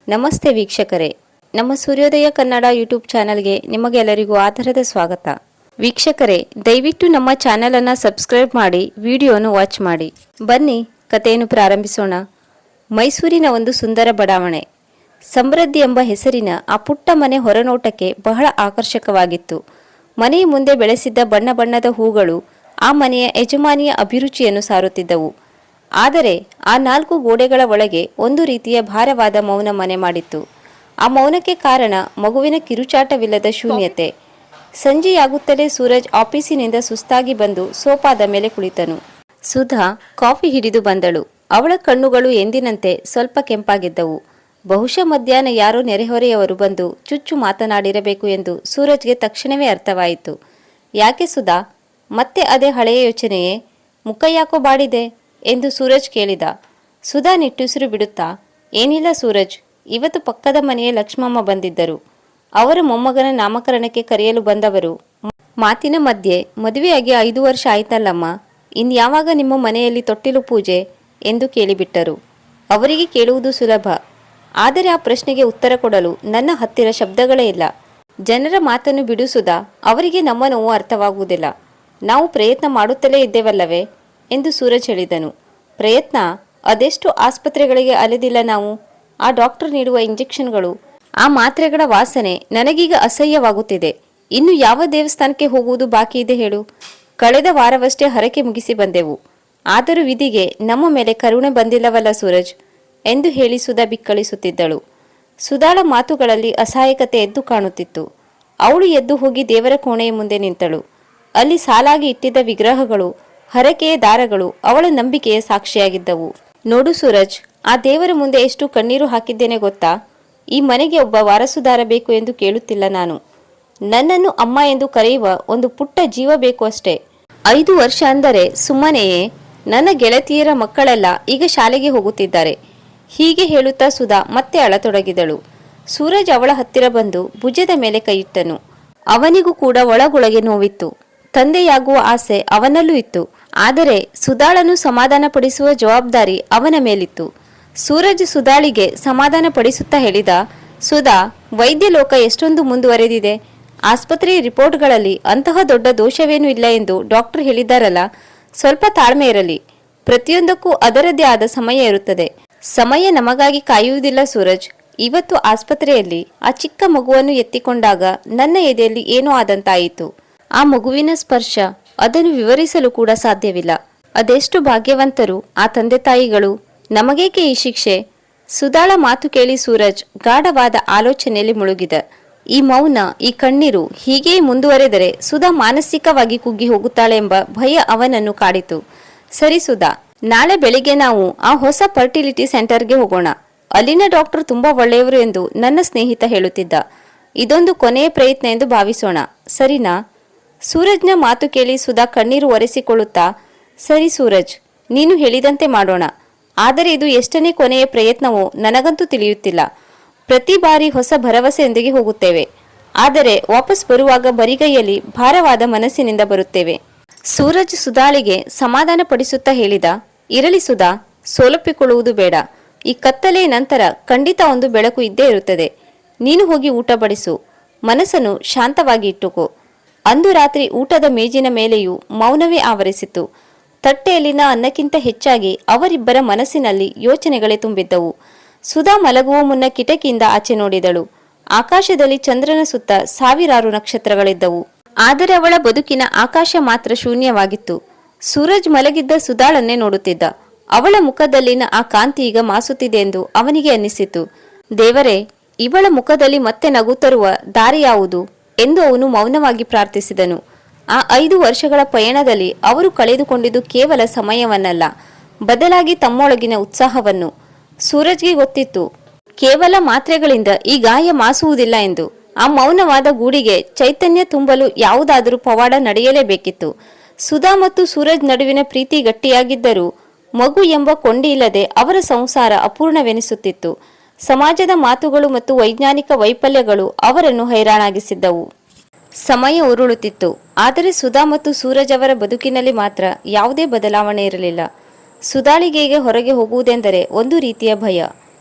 ನಮಸ್ತೆ ವೀಕ್ಷಕರೇ, ನಮ್ಮ ಸೂರ್ಯೋದಯ ಕನ್ನಡ ಯೂಟ್ಯೂಬ್ ಚಾನೆಲ್ಗೆ ನಿಮಗೆಲ್ಲರಿಗೂ ಆಧಾರದ ಸ್ವಾಗತ. ವೀಕ್ಷಕರೇ, ದಯವಿಟ್ಟು ನಮ್ಮ ಚಾನೆಲ್ ಅನ್ನು ಸಬ್ಸ್ಕ್ರೈಬ್ ಮಾಡಿ ವಿಡಿಯೋನು ವಾಚ್ ಮಾಡಿ. ಬನ್ನಿ ಕಥೆಯನ್ನು ಪ್ರಾರಂಭಿಸೋಣ. ಮೈಸೂರಿನ ಒಂದು ಸುಂದರ ಬಡಾವಣೆ. ಸಮೃದ್ಧಿ ಎಂಬ ಹೆಸರಿನ ಆ ಪುಟ್ಟ ಮನೆ ಹೊರನೋಟಕ್ಕೆ ಬಹಳ ಆಕರ್ಷಕವಾಗಿತ್ತು. ಮನೆಯ ಮುಂದೆ ಬೆಳೆಸಿದ್ದ ಬಣ್ಣ ಬಣ್ಣದ ಹೂಗಳು ಆ ಮನೆಯ ಯಜಮಾನಿಯ ಅಭಿರುಚಿಯನ್ನು ಸಾರುತ್ತಿದ್ದವು. ಆದರೆ ಆ 4 ಗೋಡೆಗಳ ಒಳಗೆ ಒಂದು ರೀತಿಯ ಭಾರವಾದ ಮೌನ ಮನೆ ಮಾಡಿತ್ತು. ಆ ಮೌನಕ್ಕೆ ಕಾರಣ ಮಗುವಿನ ಕಿರುಚಾಟವಿಲ್ಲದ ಶೂನ್ಯತೆ. ಸಂಜೆಯಾಗುತ್ತಲೇ ಸೂರಜ್ ಆಫೀಸಿನಿಂದ ಸುಸ್ತಾಗಿ ಬಂದು ಸೋಫಾದ ಮೇಲೆ ಕುಳಿತನು. ಸುಧಾ ಕಾಫಿ ಹಿಡಿದು ಬಂದಳು. ಅವಳ ಕಣ್ಣುಗಳು ಎಂದಿನಂತೆ ಸ್ವಲ್ಪ ಕೆಂಪಾಗಿದ್ದವು. ಬಹುಶಃ ಮಧ್ಯಾಹ್ನ ಯಾರೋ ನೆರೆಹೊರೆಯವರು ಬಂದು ಚುಚ್ಚು ಮಾತನಾಡಿರಬೇಕು ಎಂದು ಸೂರಜ್ಗೆ ತಕ್ಷಣವೇ ಅರ್ಥವಾಯಿತು. ಯಾಕೆ ಸುಧಾ, ಮತ್ತೆ ಅದೇ ಹಳೆಯ ಯೋಚನೆಯೇ? ಮುಖ ಯಾಕೋ ಬಾಡಿದೆ ಎಂದು ಸೂರಜ್ ಕೇಳಿದ. ಸುಧಾ ನಿಟ್ಟುಸಿರು ಬಿಡುತ್ತಾ, ಏನಿಲ್ಲ ಸೂರಜ್, ಇವತ್ತು ಪಕ್ಕದ ಮನೆಯ ಲಕ್ಷ್ಮಮ್ಮ ಬಂದಿದ್ದರು. ಅವರ ಮೊಮ್ಮಗನ ನಾಮಕರಣಕ್ಕೆ ಕರೆಯಲು ಬಂದವರು. ಮಾತಿನ ಮಧ್ಯೆ, ಮದುವೆಯಾಗಿ 5 ವರ್ಷ ಆಯ್ತಲ್ಲಮ್ಮ, ಇನ್ಯಾವಾಗ ನಿಮ್ಮ ಮನೆಯಲ್ಲಿ ತೊಟ್ಟಿಲು ಪೂಜೆ ಎಂದು ಕೇಳಿಬಿಟ್ಟರು. ಅವರಿಗೆ ಕೇಳುವುದು ಸುಲಭ, ಆದರೆ ಆ ಪ್ರಶ್ನೆಗೆ ಉತ್ತರ ಕೊಡಲು ನನ್ನ ಹತ್ತಿರ ಶಬ್ದಗಳೇ ಇಲ್ಲ. ಜನರ ಮಾತನ್ನು ಬಿಡಿಸುವುದಾ, ಅವರಿಗೆ ನಮ್ಮ ನೋವು ಅರ್ಥವಾಗುವುದಿಲ್ಲ. ನಾವು ಪ್ರಯತ್ನ ಮಾಡುತ್ತಲೇ ಇದ್ದೇವಲ್ಲವೇ ಎಂದು ಸೂರಜ್ ಹೇಳಿದನು. ಪ್ರಯತ್ನ? ಅದೆಷ್ಟು ಆಸ್ಪತ್ರೆಗಳಿಗೆ ಅಲೆದಿಲ್ಲ ನಾವು. ಆ ಡಾಕ್ಟರ್ ನೀಡುವ ಇಂಜೆಕ್ಷನ್ಗಳು, ಆ ಮಾತ್ರೆಗಳ ವಾಸನೆ ನನಗೀಗ ಅಸಹ್ಯವಾಗುತ್ತಿದೆ. ಇನ್ನು ಯಾವ ದೇವಸ್ಥಾನಕ್ಕೆ ಹೋಗುವುದು ಬಾಕಿ ಇದೆ ಹೇಳು? ಕಳೆದ ವಾರವಷ್ಟೇ ಹರಕೆ ಮುಗಿಸಿ ಬಂದೆವು. ಆದರೂ ವಿಧಿಗೆ ನಮ್ಮ ಮೇಲೆ ಕರುಣೆ ಬಂದಿಲ್ಲವಲ್ಲ ಸೂರಜ್ ಎಂದು ಹೇಳಿ ಸುಧಾ ಬಿಕ್ಕಳಿಸುತ್ತಿದ್ದಳು. ಸುಧಾಳ ಮಾತುಗಳಲ್ಲಿ ಅಸಹಾಯಕತೆ ಎದ್ದು ಕಾಣುತ್ತಿತ್ತು. ಅವಳು ಎದ್ದು ಹೋಗಿ ದೇವರ ಕೋಣೆಯ ಮುಂದೆ ನಿಂತಳು. ಅಲ್ಲಿ ಸಾಲಾಗಿ ಇಟ್ಟಿದ್ದ ವಿಗ್ರಹಗಳು, ಹರಕೆಯ ದಾರಗಳು ಅವಳ ನಂಬಿಕೆಯ ಸಾಕ್ಷಿಯಾಗಿದ್ದವು. ನೋಡು ಸೂರಜ್, ಆ ದೇವರ ಮುಂದೆ ಎಷ್ಟು ಕಣ್ಣೀರು ಹಾಕಿದ್ದೇನೆ ಗೊತ್ತಾ? ಈ ಮನೆಗೆ ಒಬ್ಬ ವಾರಸುದಾರ ಬೇಕು ಎಂದು ಕೇಳುತ್ತಿಲ್ಲ ನಾನು. ನನ್ನನ್ನು ಅಮ್ಮ ಎಂದು ಕರೆಯುವ ಒಂದು ಪುಟ್ಟ ಜೀವ ಬೇಕು ಅಷ್ಟೇ. 5 ವರ್ಷ ಅಂದರೆ ಸುಮ್ಮನೆಯೇ? ನನ್ನ ಗೆಳತಿಯರ ಮಕ್ಕಳೆಲ್ಲ ಈಗ ಶಾಲೆಗೆ ಹೋಗುತ್ತಿದ್ದಾರೆ. ಹೀಗೆ ಹೇಳುತ್ತಾ ಸುಧಾ ಮತ್ತೆ ಅಳತೊಡಗಿದಳು. ಸೂರಜ್ ಅವಳ ಹತ್ತಿರ ಬಂದು ಭುಜದ ಮೇಲೆ ಕೈಯಿಟ್ಟನು. ಅವನಿಗೂ ಕೂಡ ಒಳಗೊಳಗೆ ನೋವಿತ್ತು. ತಂದೆಯಾಗುವ ಆಸೆ ಅವನಲ್ಲೂ ಇತ್ತು. ಆದರೆ ಸುಧಾಳನ್ನು ಸಮಾಧಾನ ಪಡಿಸುವ ಜವಾಬ್ದಾರಿ ಅವನ ಮೇಲಿತ್ತು. ಸೂರಜ್ ಸುಧಾಳಿಗೆ ಸಮಾಧಾನ ಪಡಿಸುತ್ತಾ ಹೇಳಿದ, ಸುಧಾ, ವೈದ್ಯ ಲೋಕ ಎಷ್ಟೊಂದು ಮುಂದುವರೆದಿದೆ. ಆಸ್ಪತ್ರೆಯ ರಿಪೋರ್ಟ್ಗಳಲ್ಲಿ ಅಂತಹ ದೊಡ್ಡ ದೋಷವೇನೂ ಇಲ್ಲ ಎಂದು ಡಾಕ್ಟರ್ ಹೇಳಿದ್ದಾರಲ್ಲ. ಸ್ವಲ್ಪ ತಾಳ್ಮೆ ಇರಲಿ. ಪ್ರತಿಯೊಂದಕ್ಕೂ ಅದರದ್ದೇ ಆದ ಸಮಯ ಇರುತ್ತದೆ. ಸಮಯ ನಮಗಾಗಿ ಕಾಯುವುದಿಲ್ಲ ಸೂರಜ್. ಇವತ್ತು ಆಸ್ಪತ್ರೆಯಲ್ಲಿ ಆ ಚಿಕ್ಕ ಮಗುವನ್ನು ಎತ್ತಿಕೊಂಡಾಗ ನನ್ನ ಎದೆಯಲ್ಲಿ ಏನೋ ಆದಂತಾಯಿತು. ಆ ಮಗುವಿನ ಸ್ಪರ್ಶ, ಅದನ್ನು ವಿವರಿಸಲು ಕೂಡ ಸಾಧ್ಯವಿಲ್ಲ. ಅದೆಷ್ಟು ಭಾಗ್ಯವಂತರು ಆ ತಂದೆ ತಾಯಿಗಳು. ನಮಗೇಕೆ ಈ ಶಿಕ್ಷೆ? ಸುಧಾಳ ಮಾತು ಕೇಳಿ ಸೂರಜ್ ಗಾಢವಾದ ಆಲೋಚನೆಯಲ್ಲಿ ಮುಳುಗಿದ. ಈ ಮೌನ, ಈ ಕಣ್ಣೀರು ಹೀಗೇ ಮುಂದುವರೆದರೆ ಸುಧಾ ಮಾನಸಿಕವಾಗಿ ಕುಗ್ಗಿ ಹೋಗುತ್ತಾಳೆ ಎಂಬ ಭಯ ಅವನನ್ನು ಕಾಡಿತು. ಸರಿ ಸುಧಾ, ನಾಳೆ ಬೆಳಿಗ್ಗೆ ನಾವು ಆ ಹೊಸ ಫರ್ಟಿಲಿಟಿ ಸೆಂಟರ್ಗೆ ಹೋಗೋಣ. ಅಲ್ಲಿನ ಡಾಕ್ಟರ್ ತುಂಬಾ ಒಳ್ಳೆಯವರು ಎಂದು ನನ್ನ ಸ್ನೇಹಿತ ಹೇಳುತ್ತಿದ್ದ. ಇದೊಂದು ಕೊನೆಯ ಪ್ರಯತ್ನ ಎಂದು ಭಾವಿಸೋಣ, ಸರಿನಾ? ಸೂರಜ್ನ ಮಾತು ಕೇಳಿ ಸುಧಾ ಕಣ್ಣೀರು ಒರೆಸಿಕೊಳ್ಳುತ್ತಾ, ಸರಿ ಸೂರಜ್, ನೀನು ಹೇಳಿದಂತೆ ಮಾಡೋಣ. ಆದರೆ ಇದು ಎಷ್ಟನೇ ಕೊನೆಯ ಪ್ರಯತ್ನವೋ ನನಗಂತೂ ತಿಳಿಯುತ್ತಿಲ್ಲ. ಪ್ರತಿ ಬಾರಿ ಹೊಸ ಭರವಸೆಯೊಂದಿಗೆ ಹೋಗುತ್ತೇವೆ, ಆದರೆ ವಾಪಸ್ ಬರುವಾಗ ಬರಿಗೈಯಲ್ಲಿ ಭಾರವಾದ ಮನಸ್ಸಿನಿಂದ ಬರುತ್ತೇವೆ. ಸೂರಜ್ ಸುಧಾಳಿಗೆ ಸಮಾಧಾನ ಪಡಿಸುತ್ತಾ ಹೇಳಿದ, ಇರಲಿ ಸುಧಾ, ಸೋಲಪ್ಪಿಕೊಳ್ಳುವುದು ಬೇಡ. ಈ ಕತ್ತಲೆಯ ನಂತರ ಖಂಡಿತ ಒಂದು ಬೆಳಕು ಇದ್ದೇ ಇರುತ್ತದೆ. ನೀನು ಹೋಗಿ ಊಟ ಬಡಿಸು, ಮನಸ್ಸನ್ನು ಶಾಂತವಾಗಿ ಇಟ್ಟುಕೋ. ಅಂದು ರಾತ್ರಿ ಊಟದ ಮೇಜಿನ ಮೇಲೆಯೂ ಮೌನವೇ ಆವರಿಸಿತು. ತಟ್ಟೆಯಲ್ಲಿನ ಅನ್ನಕ್ಕಿಂತ ಹೆಚ್ಚಾಗಿ ಅವರಿಬ್ಬರ ಮನಸ್ಸಿನಲ್ಲಿ ಯೋಚನೆಗಳೇ ತುಂಬಿದ್ದವು. ಸುಧಾ ಮಲಗುವ ಮುನ್ನ ಕಿಟಕಿಯಿಂದ ಆಚೆ ನೋಡಿದಳು. ಆಕಾಶದಲ್ಲಿ ಚಂದ್ರನ ಸುತ್ತ ಸಾವಿರಾರು ನಕ್ಷತ್ರಗಳಿದ್ದವು. ಆದರೆ ಅವಳ ಬದುಕಿನ ಆಕಾಶ ಮಾತ್ರ ಶೂನ್ಯವಾಗಿತ್ತು. ಸೂರಜ್ ಮಲಗಿದ್ದ ಸುಧಾಳನ್ನೇ ನೋಡುತ್ತಿದ್ದ. ಅವಳ ಮುಖದಲ್ಲಿನ ಆ ಕಾಂತಿ ಈಗ ಮಾಸುತ್ತಿದೆ ಎಂದು ಅವನಿಗೆ ಅನ್ನಿಸಿತು. ದೇವರೇ, ಇವಳ ಮುಖದಲ್ಲಿ ಮತ್ತೆ ನಗು ತರುವ ದಾರಿ ಯಾವುದು ಎಂದು ಅವನು ಮೌನವಾಗಿ ಪ್ರಾರ್ಥಿಸಿದನು. ಆ 5 ವರ್ಷಗಳ ಪಯಣದಲ್ಲಿ ಅವರು ಕಳೆದುಕೊಂಡಿದ್ದು ಕೇವಲ ಸಮಯವನ್ನಲ್ಲ, ಬದಲಾಗಿ ತಮ್ಮೊಳಗಿನ ಉತ್ಸಾಹವನ್ನು. ಸೂರಜ್ಗೆ ಗೊತ್ತಿತ್ತು, ಕೇವಲ ಮಾತ್ರೆಗಳಿಂದ ಈ ಗಾಯ ಮಾಸುವುದಿಲ್ಲ ಎಂದು. ಆ ಮೌನವಾದ ಗೂಡಿಗೆ ಚೈತನ್ಯ ತುಂಬಲು ಯಾವುದಾದರೂ ಪವಾಡ ನಡೆಯಲೇಬೇಕಿತ್ತು. ಸುಧಾ ಮತ್ತು ಸೂರಜ್ ನಡುವಿನ ಪ್ರೀತಿ ಗಟ್ಟಿಯಾಗಿದ್ದರೂ ಮಗು ಎಂಬ ಕೊಂಡಿ ಇಲ್ಲದೆ ಅವರ ಸಂಸಾರ ಅಪೂರ್ಣವೆನಿಸುತ್ತಿತ್ತು. ಸಮಾಜದ ಮಾತುಗಳು ಮತ್ತು ವೈಜ್ಞಾನಿಕ ವೈಫಲ್ಯಗಳು ಅವರನ್ನು ಹೈರಾಣಾಗಿಸಿದ್ದವು. ಸಮಯ ಉರುಳುತ್ತಿತ್ತು. ಆದರೆ ಸುಧಾ ಮತ್ತು ಸೂರಜ್ ಅವರ ಬದುಕಿನಲ್ಲಿ ಮಾತ್ರ ಯಾವುದೇ ಬದಲಾವಣೆ ಇರಲಿಲ್ಲ. ಸುಧಾಳಿಗೆ ಹೊರಗೆ ಹೋಗುವುದೆಂದರೆ ಒಂದು ರೀತಿಯ ಭಯ.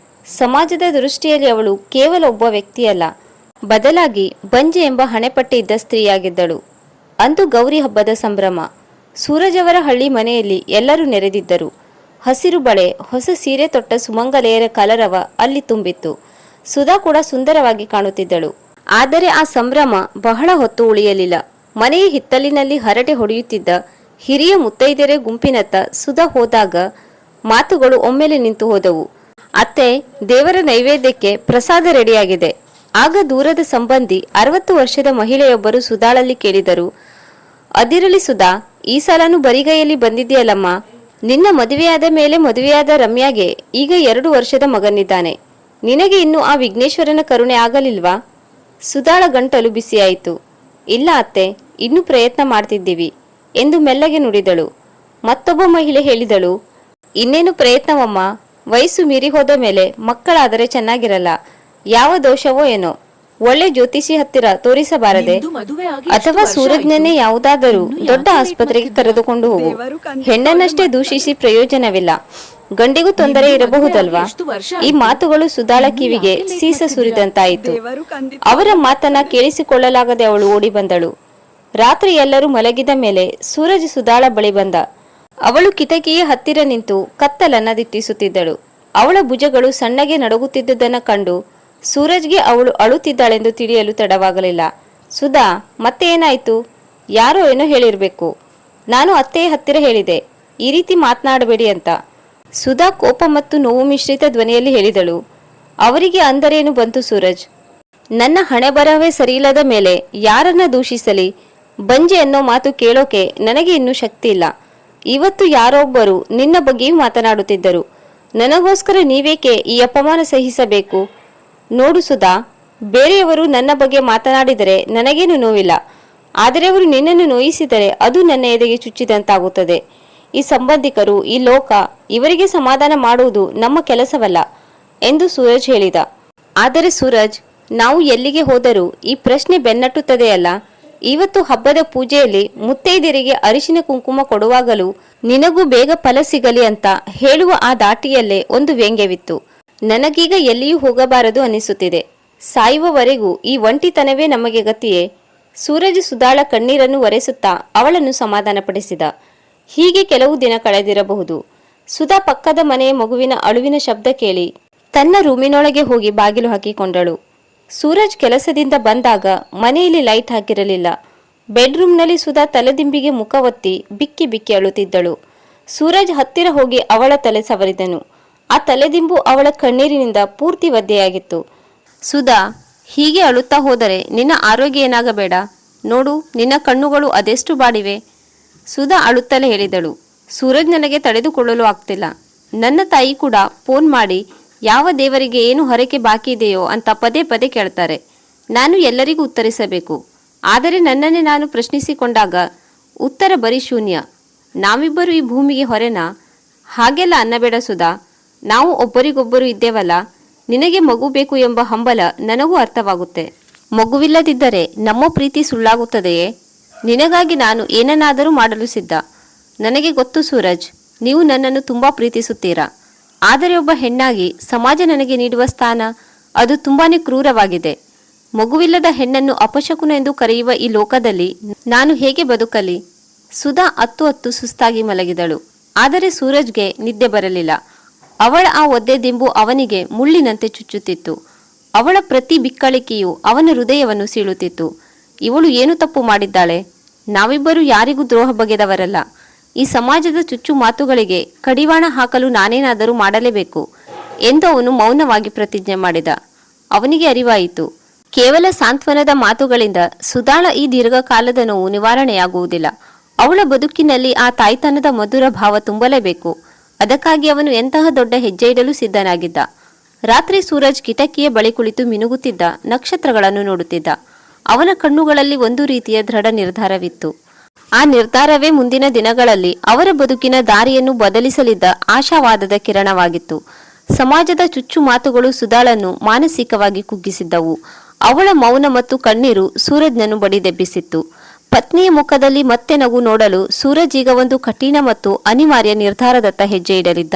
ಸಮಾಜದ ದೃಷ್ಟಿಯಲ್ಲಿ ಅವಳು ಕೇವಲ ಒಬ್ಬ ವ್ಯಕ್ತಿಯಲ್ಲ, ಬದಲಾಗಿ ಬಂಜೆ ಎಂಬ ಹಣೆಪಟ್ಟಿ ಇದ್ದ ಸ್ತ್ರೀಯಾಗಿದ್ದಳು. ಅಂದು ಗೌರಿ ಹಬ್ಬದ ಸಂಭ್ರಮ. ಸೂರಜ್ ಅವರ ಹಳ್ಳಿ ಮನೆಯಲ್ಲಿ ಎಲ್ಲರೂ ನೆರೆದಿದ್ದರು. ಹಸಿರು ಬಳೆ, ಹೊಸ ಸೀರೆ ತೊಟ್ಟ ಸುಮಂಗಲೆಯರ ಕಲರವ ಅಲ್ಲಿ ತುಂಬಿತ್ತು. ಸುಧಾ ಕೂಡ ಸುಂದರವಾಗಿ ಕಾಣುತ್ತಿದ್ದಳು. ಆದರೆ ಆ ಸಂಭ್ರಮ ಬಹಳ ಹೊತ್ತು ಉಳಿಯಲಿಲ್ಲ. ಮನೆಯ ಹಿತ್ತಲಿನಲ್ಲಿ ಹರಟೆ ಹೊಡೆಯುತ್ತಿದ್ದ ಹಿರಿಯ ಮುತ್ತೈದೆಯರ ಗುಂಪಿನತ್ತ ಸುಧಾ ಹೋದಾಗ ಮಾತುಗಳು ಒಮ್ಮೆಲೆ ನಿಂತು ಹೋದವು. ಅತ್ತೆ, ದೇವರ ನೈವೇದ್ಯಕ್ಕೆ ಪ್ರಸಾದ ರೆಡಿಯಾಗಿದೆ. ಆಗ ದೂರದ ಸಂಬಂಧಿ 60 ವರ್ಷದ ಮಹಿಳೆಯೊಬ್ಬರು ಸುಧಾಳಲ್ಲಿ ಕೇಳಿದರು, ಅದಿರಲಿ ಸುಧಾ, ಈ ಸಲನೂ ಬರಿಗೈಯಲ್ಲಿ ಬಂದಿದೆಯಲ್ಲಮ್ಮ. ನಿನ್ನ ಮದುವೆಯಾದ ಮೇಲೆ ಮದುವೆಯಾದ ರಮ್ಯಾಗೆ ಈಗ 2 ವರ್ಷದ ಮಗನಿದ್ದಾನೆ. ನಿನಗೆ ಇನ್ನೂ ಆ ವಿಘ್ನೇಶ್ವರನ ಕರುಣೆ ಆಗಲಿಲ್ವಾ? ಸುಧಾಳ ಗಂಟಲು ಬಿಸಿಯಾಯಿತು. ಇಲ್ಲ ಅತ್ತೆ, ಇನ್ನೂ ಪ್ರಯತ್ನ ಮಾಡ್ತಿದ್ದೀವಿ ಎಂದು ಮೆಲ್ಲಗೆ ನುಡಿದಳು. ಮತ್ತೊಬ್ಬ ಮಹಿಳೆ ಹೇಳಿದಳು, ಇನ್ನೇನು ಪ್ರಯತ್ನವಮ್ಮ, ವಯಸ್ಸು ಮೀರಿ ಹೋದ ಮೇಲೆ ಮಕ್ಕಳಾದರೆ ಚೆನ್ನಾಗಿರಲ್ಲ. ಯಾವ ದೋಷವೋ ಏನೋ, ಒಳ್ಳೆ ಜ್ಯೋತಿಷಿ ಹತ್ತಿರ ತೋರಿಸಬಾರದೆ? ಅಥವಾ ಸೂರಜ್ನನ್ನೇ ಯಾವುದಾದರೂ ದೊಡ್ಡ ಆಸ್ಪತ್ರೆಗೆ ಕರೆದುಕೊಂಡು ಹೋಗು. ಹೆಣ್ಣನ್ನಷ್ಟೇ ದೂಷಿಸಿ ಪ್ರಯೋಜನವಿಲ್ಲ, ಗಂಡಿಗೂ ತೊಂದರೆ ಇರಬಹುದಲ್ವಾ? ಈ ಮಾತುಗಳು ಸುಧಾಳ ಕಿವಿಗೆ ಸೀಸ ಸುರಿದಂತಾಯಿತು. ಅವರ ಮಾತನ್ನ ಕೇಳಿಸಿಕೊಳ್ಳಲಾಗದೆ ಅವಳು ಓಡಿ ಬಂದಳು. ರಾತ್ರಿ ಎಲ್ಲರೂ ಮಲಗಿದ ಮೇಲೆ ಸೂರಜ್ ಸುಧಾಳ ಬಳಿ ಬಂದ. ಅವಳು ಕಿಟಕಿಯ ಹತ್ತಿರ ನಿಂತು ಕತ್ತಲನ್ನ ದಿಟ್ಟಿಸುತ್ತಿದ್ದಳು. ಅವಳ ಭುಜಗಳು ಸಣ್ಣಗೆ ನಡುಗುತ್ತಿದ್ದುದನ್ನು ಕಂಡು ಸೂರಜ್ಗೆ ಅವಳು ಅಳುತ್ತಿದ್ದಾಳೆಂದು ತಿಳಿಯಲು ತಡವಾಗಲಿಲ್ಲ. ಸುಧಾ, ಮತ್ತೆ ಏನಾಯ್ತು? ಯಾರೋ ಏನೋ ಹೇಳಿರ್ಬೇಕು. ನಾನು ಅತ್ತೆಯ ಹತ್ತಿರ ಹೇಳಿದೆ, ಈ ರೀತಿ ಮಾತನಾಡಬೇಡಿ ಅಂತ. ಸುಧಾ ಕೋಪ ಮತ್ತು ನೋವು ಮಿಶ್ರಿತ ಧ್ವನಿಯಲ್ಲಿ ಹೇಳಿದಳು. ಅವರಿಗೆ ಅಂದರೇನು ಬಂತು ಸೂರಜ್? ನನ್ನ ಹಣೆ ಬರಹವೇ ಸರಿಯಿಲ್ಲದ ಮೇಲೆ ಯಾರನ್ನ ದೂಷಿಸಲಿ? ಬಂಜೆ ಅನ್ನೋ ಮಾತು ಕೇಳೋಕೆ ನನಗೆ ಇನ್ನೂ ಶಕ್ತಿ ಇಲ್ಲ. ಇವತ್ತು ಯಾರೊಬ್ಬರು ನಿನ್ನ ಬಗ್ಗೆಯೂ ಮಾತನಾಡುತ್ತಿದ್ದರು. ನನಗೋಸ್ಕರ ನೀವೇಕೆ ಈ ಅಪಮಾನ ಸಹಿಸಬೇಕು? ನೋಡು ಸುಧಾ, ಬೇರೆಯವರು ನನ್ನ ಬಗ್ಗೆ ಮಾತನಾಡಿದರೆ ನನಗೇನು ನೋವಿಲ್ಲ. ಆದರೆ ಅವರು ನಿನ್ನನ್ನು ನೋಯಿಸಿದರೆ ಅದು ನನ್ನ ಎದೆಗೆ ಚುಚ್ಚಿದಂತಾಗುತ್ತದೆ. ಈ ಸಂಬಂಧಿಕರು, ಈ ಲೋಕ, ಇವರಿಗೆ ಸಮಾಧಾನ ಮಾಡುವುದು ನಮ್ಮ ಕೆಲಸವಲ್ಲ ಎಂದು ಸೂರಜ್ ಹೇಳಿದ. ಆದರೆ ಸೂರಜ್, ನಾವು ಎಲ್ಲಿಗೆ ಹೋದರೂ ಈ ಪ್ರಶ್ನೆ ಬೆನ್ನಟ್ಟುತ್ತದೆಯಲ್ಲ. ಇವತ್ತು ಹಬ್ಬದ ಪೂಜೆಯಲ್ಲಿ ಮುತ್ತೈದೆಯರಿಗೆ ಅರಿಶಿನ ಕುಂಕುಮ ಕೊಡುವಾಗಲೂ ನಿನಗೂ ಬೇಗ ಫಲ ಸಿಗಲಿ ಅಂತ ಹೇಳುವ ಆ ದಾಟಿಯಲ್ಲೇ ಒಂದು ವ್ಯಂಗ್ಯವಿತ್ತು. ನನಗೀಗ ಎಲ್ಲಿಯೂ ಹೋಗಬಾರದು ಅನಿಸುತ್ತಿದೆ. ಸಾಯುವವರೆಗೂ ಈ ಒಂಟಿತನವೇ ನಮಗೆ ಗತಿಯೇ? ಸೂರಜ್ ಸುಧಾಳ ಕಣ್ಣೀರನ್ನು ಒರೆಸುತ್ತಾ ಅವಳನ್ನು ಸಮಾಧಾನಪಡಿಸಿದ. ಹೀಗೆ ಕೆಲವು ದಿನ ಕಳೆದಿರಬಹುದು. ಸುಧಾ ಪಕ್ಕದ ಮನೆಯ ಮಗುವಿನ ಅಳುವಿನ ಶಬ್ದ ಕೇಳಿ ತನ್ನ ರೂಮಿನೊಳಗೆ ಹೋಗಿ ಬಾಗಿಲು ಹಾಕಿಕೊಂಡಳು. ಸೂರಜ್ ಕೆಲಸದಿಂದ ಬಂದಾಗ ಮನೆಯಲ್ಲಿ ಲೈಟ್ ಹಾಕಿರಲಿಲ್ಲ. ಬೆಡ್ರೂಮ್ನಲ್ಲಿ ಸುಧಾ ತಲೆದಿಂಬಿಗೆ ಮುಖ ಒತ್ತಿ ಬಿಕ್ಕಿ ಬಿಕ್ಕಿ ಅಳುತ್ತಿದ್ದಳು. ಸೂರಜ್ ಹತ್ತಿರ ಹೋಗಿ ಅವಳ ತಲೆ ಸವರಿದನು. ಆ ತಲೆದಿಂಬು ಅವಳ ಕಣ್ಣೀರಿನಿಂದ ಪೂರ್ತಿ ಒದ್ದೆಯಾಗಿತ್ತು. ಸುಧಾ, ಹೀಗೆ ಅಳುತ್ತಾ ಹೋದರೆ ನಿನ್ನ ಆರೋಗ್ಯ ಏನಾಗಬೇಡ? ನೋಡು, ನಿನ್ನ ಕಣ್ಣುಗಳು ಅದೆಷ್ಟು ಬಾಡಿವೆ. ಸುಧಾ ಅಳುತ್ತಲೇ ಹೇಳಿದಳು. ಸೂರಜ್ ನನಗೆ ತಡೆದುಕೊಳ್ಳಲು ಆಗ್ತಿಲ್ಲ. ನನ್ನ ತಾಯಿ ಕೂಡ ಫೋನ್ ಮಾಡಿ ಯಾವ ದೇವರಿಗೆ ಏನು ಹರಕೆ ಬಾಕಿ ಇದೆಯೋ ಅಂತ ಪದೇ ಪದೇ ಕೇಳ್ತಾರೆ. ನಾನು ಎಲ್ಲರಿಗೂ ಉತ್ತರಿಸಬೇಕು. ಆದರೆ ನನ್ನನ್ನೇ ನಾನು ಪ್ರಶ್ನಿಸಿಕೊಂಡಾಗ ಉತ್ತರ ಬರೀ ಶೂನ್ಯ. ನಾವಿಬ್ಬರು ಈ ಭೂಮಿಗೆ ಹೊರೆನಾ? ಹಾಗೆಲ್ಲ ಅನ್ನಬೇಡ ಸುಧಾ. ನಾವು ಒಬ್ಬರಿಗೊಬ್ಬರು ಇದ್ದೇವಲ್ಲ. ನಿನಗೆ ಮಗು ಬೇಕು ಎಂಬ ಹಂಬಲ ನನಗೂ ಅರ್ಥವಾಗುತ್ತೆ. ಮಗುವಿಲ್ಲದಿದ್ದರೆ ನಮ್ಮ ಪ್ರೀತಿ ಸುಳ್ಳಾಗುತ್ತದೆಯೇ? ನಿನಗಾಗಿ ನಾನು ಏನನ್ನಾದರೂ ಮಾಡಲು ಸಿದ್ಧ. ನನಗೆ ಗೊತ್ತು ಸೂರಜ್, ನೀವು ನನ್ನನ್ನು ತುಂಬಾ ಪ್ರೀತಿಸುತ್ತೀರಾ. ಆದರೆ ಒಬ್ಬ ಹೆಣ್ಣಾಗಿ ಸಮಾಜ ನನಗೆ ನೀಡುವ ಸ್ಥಾನ, ಅದು ತುಂಬಾನೇ ಕ್ರೂರವಾಗಿದೆ. ಮಗುವಿಲ್ಲದ ಹೆಣ್ಣನ್ನು ಅಪಶಕುನ ಎಂದು ಕರೆಯುವ ಈ ಲೋಕದಲ್ಲಿ ನಾನು ಹೇಗೆ ಬದುಕಲಿ? ಸುಧಾ ಅತ್ತು ಸುಸ್ತಾಗಿ ಮಲಗಿದಳು. ಆದರೆ ಸೂರಜ್ಗೆ ನಿದ್ದೆ ಬರಲಿಲ್ಲ. ಅವಳ ಆ ಒದ್ದೆ ದಿಂಬು ಅವನಿಗೆ ಮುಳ್ಳಿನಂತೆ ಚುಚ್ಚುತ್ತಿತ್ತು. ಅವಳ ಪ್ರತಿ ಬಿಕ್ಕಳಿಕೆಯು ಅವನ ಹೃದಯವನ್ನು ಸೀಳುತ್ತಿತ್ತು. ಇವಳು ಏನು ತಪ್ಪು ಮಾಡಿದ್ದಾಳೆ? ನಾವಿಬ್ಬರು ಯಾರಿಗೂ ದ್ರೋಹ ಬಗೆದವರಲ್ಲ. ಈ ಸಮಾಜದ ಚುಚ್ಚು ಮಾತುಗಳಿಗೆ ಕಡಿವಾಣ ಹಾಕಲು ನಾನೇನಾದರೂ ಮಾಡಲೇಬೇಕು ಎಂದು ಅವನು ಮೌನವಾಗಿ ಪ್ರತಿಜ್ಞೆ ಮಾಡಿದ. ಅವನಿಗೆ ಅರಿವಾಯಿತು, ಕೇವಲ ಸಾಂತ್ವನದ ಮಾತುಗಳಿಂದ ಸುಧಾಳ ಈ ದೀರ್ಘಕಾಲದ ನೋವು ನಿವಾರಣೆಯಾಗುವುದಿಲ್ಲ. ಅವಳ ಬದುಕಿನಲ್ಲಿ ಆ ತಾಯ್ತನದ ಮಧುರ ಭಾವ ತುಂಬಲೇಬೇಕು. ಅದಕ್ಕಾಗಿ ಅವನು ಎಂತಹ ದೊಡ್ಡ ಹೆಜ್ಜೆ ಇಡಲು ಸಿದ್ಧನಾಗಿದ್ದ. ರಾತ್ರಿ ಸೂರಜ್ ಕಿಟಕಿಯ ಬಳಿ ಕುಳಿತು ಮಿನುಗುತ್ತಿದ್ದ ನಕ್ಷತ್ರಗಳನ್ನು ನೋಡುತ್ತಿದ್ದ. ಅವನ ಕಣ್ಣುಗಳಲ್ಲಿ ಒಂದು ರೀತಿಯ ದೃಢ ನಿರ್ಧಾರವಿತ್ತು. ಆ ನಿರ್ಧಾರವೇ ಮುಂದಿನ ದಿನಗಳಲ್ಲಿ ಅವರ ಬದುಕಿನ ದಾರಿಯನ್ನು ಬದಲಿಸಲಿದ್ದ ಆಶಾವಾದದ ಕಿರಣವಾಗಿತ್ತು. ಸಮಾಜದ ಚುಚ್ಚು ಮಾತುಗಳು ಸುಧಾಳನ್ನು ಮಾನಸಿಕವಾಗಿ ಕುಗ್ಗಿಸಿದ್ದವು. ಅವಳ ಮೌನ ಮತ್ತು ಕಣ್ಣೀರು ಸೂರಜ್ನನ್ನು ಬಡಿದೆಬ್ಬಿಸಿತ್ತು. ಪತ್ನಿಯ ಮುಖದಲ್ಲಿ ಮತ್ತೆ ನಗು ನೋಡಲು ಸೂರಜ್ ಈಗ ಒಂದು ಕಠಿಣ ಮತ್ತು ಅನಿವಾರ್ಯ ನಿರ್ಧಾರದತ್ತ ಹೆಜ್ಜೆ ಇಡಲಿದ್ದ.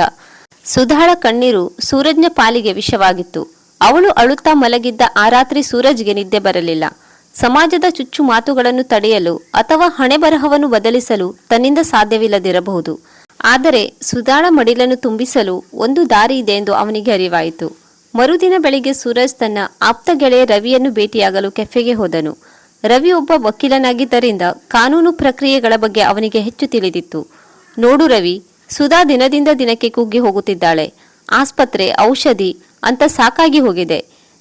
ಸುಧಾಳ ಕಣ್ಣೀರು ಸೂರಜ್ನ ಪಾಲಿಗೆ ವಿಷವಾಗಿತ್ತು. ಅವಳು ಅಳುತ್ತಾ ಮಲಗಿದ್ದ ಆ ರಾತ್ರಿ ಸೂರಜ್ಗೆ ನಿದ್ದೆ ಬರಲಿಲ್ಲ. ಸಮಾಜದ ಚುಚ್ಚು ಮಾತುಗಳನ್ನು ತಡೆಯಲು ಅಥವಾ ಹಣೆಬರಹವನ್ನು ಬದಲಿಸಲು ತನ್ನಿಂದ ಸಾಧ್ಯವಿಲ್ಲದಿರಬಹುದು. ಆದರೆ ಸುಧಾಳ ಮಡಿಲನ್ನು ತುಂಬಿಸಲು ಒಂದು ದಾರಿ ಇದೆ ಎಂದು ಅವನಿಗೆ ಅರಿವಾಯಿತು. ಮರುದಿನ ಬೆಳಿಗ್ಗೆ ಸೂರಜ್ ತನ್ನ ಆಪ್ತ ಗೆಳೆಯ ರವಿಯನ್ನು ಭೇಟಿಯಾಗಲು ಕೆಫೆಗೆ ಹೋದನು. ರವಿ ಒಬ್ಬ ವಕೀಲನಾಗಿದ್ದರಿಂದ ಕಾನೂನು ಪ್ರಕ್ರಿಯೆಗಳ ಬಗ್ಗೆ ಅವನಿಗೆ ಹೆಚ್ಚು ತಿಳಿದಿತ್ತು. ನೋಡು ರವಿ, ಸುಧಾ ದಿನದಿಂದ ದಿನಕ್ಕೆ ಕುಗ್ಗಿ ಹೋಗುತ್ತಿದ್ದಾಳೆ. ಆಸ್ಪತ್ರೆ, ಔಷಧಿ ಅಂತ ಸಾಕಾಗಿ ಹೋಗಿದೆ.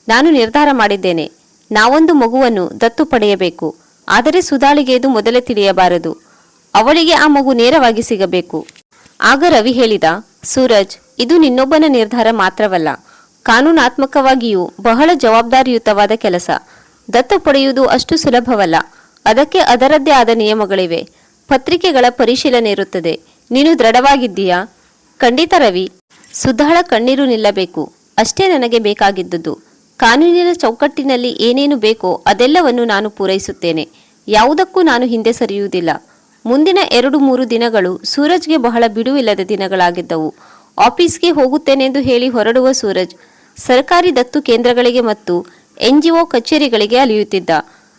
ನಾನು ನಿರ್ಧಾರ ಮಾಡಿದ್ದೇನೆ. ನಾವೊಂದು ಮಗುವನ್ನು ದತ್ತು ಪಡೆಯಬೇಕು. ಆದರೆ ಸುಧಾಳಿಗೆ ಇದು ಮೊದಲೇ ತಿಳಿಯಬಾರದು. ಅವಳಿಗೆ ಆ ಮಗು ನೇರವಾಗಿ ಸಿಗಬೇಕು. ಆಗ ರವಿ ಹೇಳಿದ, ಸೂರಜ್, ಇದು ನಿನ್ನೊಬ್ಬನ ನಿರ್ಧಾರ ಮಾತ್ರವಲ್ಲ, ಕಾನೂನಾತ್ಮಕವಾಗಿಯೂ ಬಹಳ ಜವಾಬ್ದಾರಿಯುತವಾದ ಕೆಲಸ. ದತ್ತು ಪಡೆಯುವುದು ಅಷ್ಟು ಸುಲಭವಲ್ಲ. ಅದಕ್ಕೆ ಅದರದ್ದೇ ಆದ ನಿಯಮಗಳಿವೆ. ಪತ್ರಿಕೆಗಳ ಪರಿಶೀಲನೆ ಇರುತ್ತದೆ. ನೀನು ದೃಢವಾಗಿದ್ದೀಯಾ? ಖಂಡಿತ ರವಿ. ಸುಧಾಳ ಕಣ್ಣೀರು ನಿಲ್ಲಬೇಕು, ಅಷ್ಟೇ ನನಗೆ ಬೇಕಾಗಿದ್ದುದು. ಕಾನೂನಿನ ಚೌಕಟ್ಟಿನಲ್ಲಿ ಏನೇನು ಬೇಕೋ ಅದೆಲ್ಲವನ್ನು ನಾನು ಪೂರೈಸುತ್ತೇನೆ. ಯಾವುದಕ್ಕೂ ನಾನು ಹಿಂದೆ ಸರಿಯುವುದಿಲ್ಲ. ಮುಂದಿನ 2-3 ದಿನಗಳು ಸೂರಜ್ಗೆ ಬಹಳ ಬಿಡುವಿಲ್ಲದ ದಿನಗಳಾಗಿದ್ದವು. ಆಫೀಸ್ಗೆ ಹೋಗುತ್ತೇನೆಂದು ಹೇಳಿ ಹೊರಡುವ ಸೂರಜ್ ಸರ್ಕಾರಿ ದತ್ತು ಕೇಂದ್ರಗಳಿಗೆ ಮತ್ತು NGO ಕಚೇರಿಗಳಿಗೆ ಅಲಿಯುತ್ತಿದ್ದ.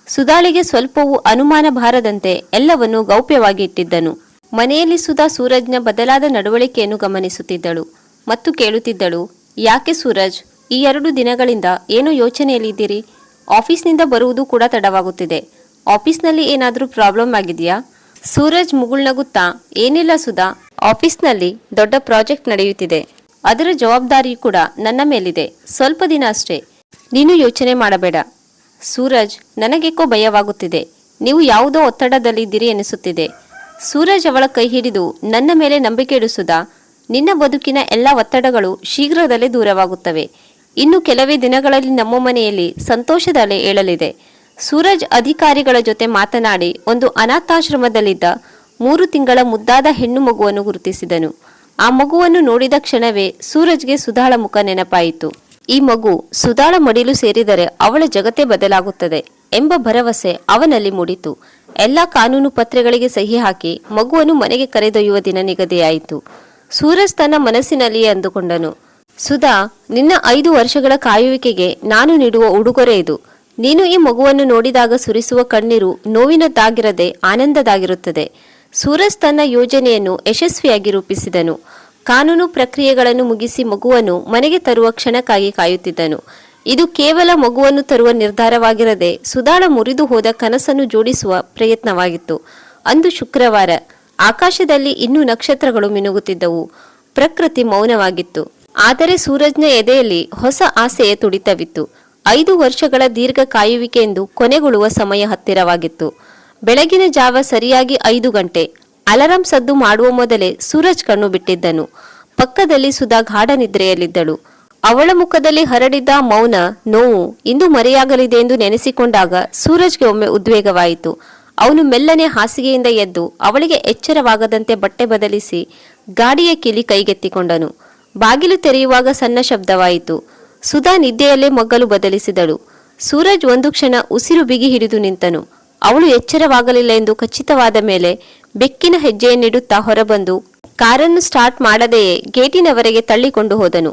ಸುಧಾಳಿಗೆ ಸ್ವಲ್ಪವೂ ಅನುಮಾನ ಬಾರದಂತೆ ಎಲ್ಲವನ್ನೂ ಗೌಪ್ಯವಾಗಿ ಇಟ್ಟಿದ್ದನು. ಮನೆಯಲ್ಲಿ ಸುಧಾ ಸೂರಜ್ನ ಬದಲಾದ ನಡವಳಿಕೆಯನ್ನು ಗಮನಿಸುತ್ತಿದ್ದಳು ಮತ್ತು ಕೇಳುತ್ತಿದ್ದಳು. ಯಾಕೆ ಸೂರಜ್, ಈ 2 ದಿನಗಳಿಂದ ಏನೋ ಯೋಚನೆಯಲ್ಲಿದ್ದೀರಿ? ಆಫೀಸ್ನಿಂದ ಬರುವುದು ಕೂಡ ತಡವಾಗುತ್ತಿದೆ. ಆಫೀಸ್ನಲ್ಲಿ ಏನಾದರೂ ಪ್ರಾಬ್ಲಮ್ ಆಗಿದೆಯಾ? ಸೂರಜ್ ಮುಗುಳ್ನಗುತ್ತಾ, ಏನಿಲ್ಲ ಸುಧಾ, ಆಫೀಸ್ನಲ್ಲಿ ದೊಡ್ಡ ಪ್ರಾಜೆಕ್ಟ್ ನಡೆಯುತ್ತಿದೆ. ಅದರ ಜವಾಬ್ದಾರಿ ಕೂಡ ನನ್ನ ಮೇಲಿದೆ. ಸ್ವಲ್ಪ ದಿನ ಅಷ್ಟೇ. ನೀನು ಯೋಚನೆ ಮಾಡಬೇಡ. ಸೂರಜ್, ನನಗೇಕೋ ಭಯವಾಗುತ್ತಿದೆ. ನೀವು ಯಾವುದೋ ಒತ್ತಡದಲ್ಲಿದ್ದೀರಿ ಎನಿಸುತ್ತಿದೆ. ಸೂರಜ್ ಅವಳ ಕೈ ಹಿಡಿದು, ನನ್ನ ಮೇಲೆ ನಂಬಿಕೆ ಇಡು ಸುಧಾ. ನಿನ್ನ ಬದುಕಿನ ಎಲ್ಲ ಒತ್ತಡಗಳು ಶೀಘ್ರದಲ್ಲೇ ದೂರವಾಗುತ್ತವೆ. ಇನ್ನು ಕೆಲವೇ ದಿನಗಳಲ್ಲಿ ನಮ್ಮ ಮನೆಯಲ್ಲಿ ಸಂತೋಷದ ಅಲೆ ಏಳಲಿದೆ. ಸೂರಜ್ ಅಧಿಕಾರಿಗಳ ಜೊತೆ ಮಾತನಾಡಿ ಒಂದು ಅನಾಥಾಶ್ರಮದಲ್ಲಿದ್ದ 3 ತಿಂಗಳ ಮುದ್ದಾದ ಹೆಣ್ಣು ಮಗುವನ್ನು ಗುರುತಿಸಿದನು. ಆ ಮಗುವನ್ನು ನೋಡಿದ ಕ್ಷಣವೇ ಸೂರಜ್ಗೆ ಸುಧಾಳ ಮುಖ ನೆನಪಾಯಿತು. ಈ ಮಗು ಸುಧಾಳ ಮಡಿಲು ಸೇರಿದರೆ ಅವಳ ಜಗತ್ತೇ ಬದಲಾಗುತ್ತದೆ ಎಂಬ ಭರವಸೆ ಅವನಲ್ಲಿ ಮೂಡಿತು. ಎಲ್ಲ ಕಾನೂನು ಪತ್ರಗಳಿಗೆ ಸಹಿ ಹಾಕಿ ಮಗುವನ್ನು ಮನೆಗೆ ಕರೆದೊಯ್ಯುವ ದಿನ ನಿಗದಿಯಾಯಿತು. ಸೂರಜ್ ತನ್ನ ಮನಸ್ಸಿನಲ್ಲಿಯೇ ಅಂದುಕೊಂಡನು, ಸುಧಾ, ನಿನ್ನ 5 ವರ್ಷಗಳ ಕಾಯುವಿಕೆಗೆ ನಾನು ನೀಡುವ ಉಡುಗೊರೆ ಇದು. ನೀನು ಈ ಮಗುವನ್ನು ನೋಡಿದಾಗ ಸುರಿಸುವ ಕಣ್ಣೀರು ನೋವಿನದ್ದಾಗಿರದೆ ಆನಂದದಾಗಿರುತ್ತದೆ. ಸೂರಜ್ ತನ್ನ ಯೋಜನೆಯನ್ನು ಯಶಸ್ವಿಯಾಗಿ ರೂಪಿಸಿದನು. ಕಾನೂನು ಪ್ರಕ್ರಿಯೆಗಳನ್ನು ಮುಗಿಸಿ ಮಗುವನ್ನು ಮನೆಗೆ ತರುವ ಕ್ಷಣಕ್ಕಾಗಿ ಕಾಯುತ್ತಿದ್ದನು. ಇದು ಕೇವಲ ಮಗುವನ್ನು ತರುವ ನಿರ್ಧಾರವಾಗಿರದೆ ಸುಧಾಳ ಮುರಿದು ಹೋದ ಕನಸನ್ನು ಜೋಡಿಸುವ ಪ್ರಯತ್ನವಾಗಿತ್ತು. ಅಂದು ಶುಕ್ರವಾರ. ಆಕಾಶದಲ್ಲಿ ಇನ್ನೂ ನಕ್ಷತ್ರಗಳು ಮಿನುಗುತ್ತಿದ್ದವು. ಪ್ರಕೃತಿ ಮೌನವಾಗಿತ್ತು. ಆದರೆ ಸೂರಜ್ನ ಎದೆಯಲ್ಲಿ ಹೊಸ ಆಸೆಯ ತುಡಿತವಿತ್ತು. 5 ವರ್ಷಗಳ ದೀರ್ಘ ಕಾಯುವಿಕೆಯೆಂದು ಕೊನೆಗೊಳ್ಳುವ ಸಮಯ ಹತ್ತಿರವಾಗಿತ್ತು. ಬೆಳಗಿನ ಜಾವ ಸರಿಯಾಗಿ 5 ಗಂಟೆ. ಅಲಾರಾಂ ಸದ್ದು ಮಾಡುವ ಮೊದಲೇ ಸೂರಜ್ ಕಣ್ಣು ಬಿಟ್ಟಿದ್ದನು. ಪಕ್ಕದಲ್ಲಿ ಸುಧಾ ಗಾಢ ನಿದ್ರೆಯಲ್ಲಿದ್ದಳು. ಅವಳ ಮುಖದಲ್ಲಿ ಹರಡಿದ್ದ ಮೌನ, ನೋವು ಇಂದು ಮರೆಯಾಗಲಿದೆ ಎಂದು ನೆನೆಸಿಕೊಂಡಾಗ ಸೂರಜ್ಗೆ ಒಮ್ಮೆ ಉದ್ವೇಗವಾಯಿತು. ಅವನು ಮೆಲ್ಲನೆ ಹಾಸಿಗೆಯಿಂದ ಎದ್ದು ಅವಳಿಗೆ ಎಚ್ಚರವಾಗದಂತೆ ಬಟ್ಟೆ ಬದಲಿಸಿ ಗಾಡಿಯ ಕಿಲಿ ಕೈಗೆತ್ತಿಕೊಂಡನು. ಬಾಗಿಲು ತೆರೆಯುವಾಗ ಸಣ್ಣ ಶಬ್ದವಾಯಿತು. ಸುಧಾ ನಿದ್ದೆಯಲ್ಲೇ ಮಗ್ಗಲು ಬದಲಿಸಿದಳು. ಸೂರಜ್ ಒಂದು ಕ್ಷಣ ಉಸಿರು ಬಿಗಿ ಹಿಡಿದು ನಿಂತನು. ಅವಳು ಎಚ್ಚರವಾಗಲಿಲ್ಲ ಎಂದು ಖಚಿತವಾದ ಮೇಲೆ ಬೆಕ್ಕಿನ ಹೆಜ್ಜೆಯನ್ನಿಡುತ್ತಾ ಹೊರಬಂದು ಕಾರನ್ನು ಸ್ಟಾರ್ಟ್ ಮಾಡದೆಯೇ ಗೇಟಿನವರೆಗೆ ತಳ್ಳಿಕೊಂಡು ಹೋದನು.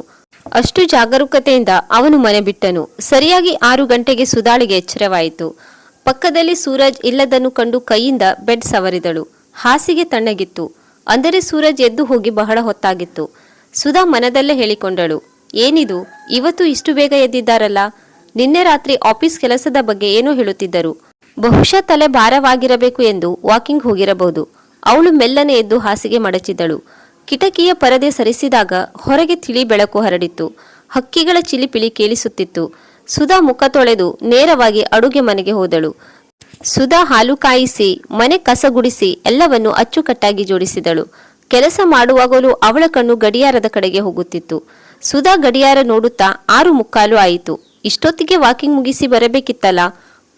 ಅಷ್ಟು ಜಾಗರೂಕತೆಯಿಂದ ಅವನು ಮನೆ ಬಿಟ್ಟನು. ಸರಿಯಾಗಿ 6 ಗಂಟೆಗೆ ಸುಧಾಳಿಗೆ ಎಚ್ಚರವಾಯಿತು. ಪಕ್ಕದಲ್ಲಿ ಸೂರಜ್ ಇಲ್ಲದನ್ನು ಕಂಡು ಕೈಯಿಂದ ಬೆಡ್ ಸವರಿದಳು. ಹಾಸಿಗೆ ತಣ್ಣಗಿತ್ತು. ಅಂದರೆ ಸೂರಜ್ ಎದ್ದು ಹೋಗಿ ಬಹಳ ಹೊತ್ತಾಗಿತ್ತು. ಸುಧಾ ಮನದಲ್ಲೇ ಹೇಳಿಕೊಂಡಳು, ಏನಿದು, ಇವತ್ತು ಇಷ್ಟು ಬೇಗ ಎದ್ದಿದ್ದಾರಲ್ಲ? ನಿನ್ನೆ ರಾತ್ರಿ ಆಫೀಸ್ ಕೆಲಸದ ಬಗ್ಗೆ ಏನೋ ಹೇಳುತ್ತಿದ್ದರು. ಬಹುಶಃ ತಲೆ ಭಾರವಾಗಿರಬೇಕು ಎಂದು ವಾಕಿಂಗ್ ಹೋಗಿರಬಹುದು. ಅವಳು ಮೆಲ್ಲನೆ ಎದ್ದು ಹಾಸಿಗೆ ಮಡಚಿದಳು. ಕಿಟಕಿಯ ಪರದೆ ಸರಿಸಿದಾಗ ಹೊರಗೆ ತಿಳಿ ಬೆಳಕು ಹರಡಿತ್ತು. ಹಕ್ಕಿಗಳ ಚಿಲಿಪಿಲಿ ಕೇಳಿಸುತ್ತಿತ್ತು. ಸುಧಾ ಮುಖ ತೊಳೆದು ನೇರವಾಗಿ ಅಡುಗೆ ಮನೆಗೆ ಹೋದಳು. ಸುಧಾ ಹಾಲು ಕಾಯಿಸಿ, ಮನೆ ಕಸ ಗುಡಿಸಿ ಎಲ್ಲವನ್ನು ಅಚ್ಚುಕಟ್ಟಾಗಿ ಜೋಡಿಸಿದಳು. ಕೆಲಸ ಮಾಡುವಾಗಲೂ ಅವಳ ಕಣ್ಣು ಗಡಿಯಾರದ ಕಡೆಗೆ ಹೋಗುತ್ತಿತ್ತು. ಸುಧಾ ಗಡಿಯಾರ ನೋಡುತ್ತಾ 6:45 ಆಯಿತು. ಇಷ್ಟೊತ್ತಿಗೆ ವಾಕಿಂಗ್ ಮುಗಿಸಿ ಬರಬೇಕಿತ್ತಲ್ಲ,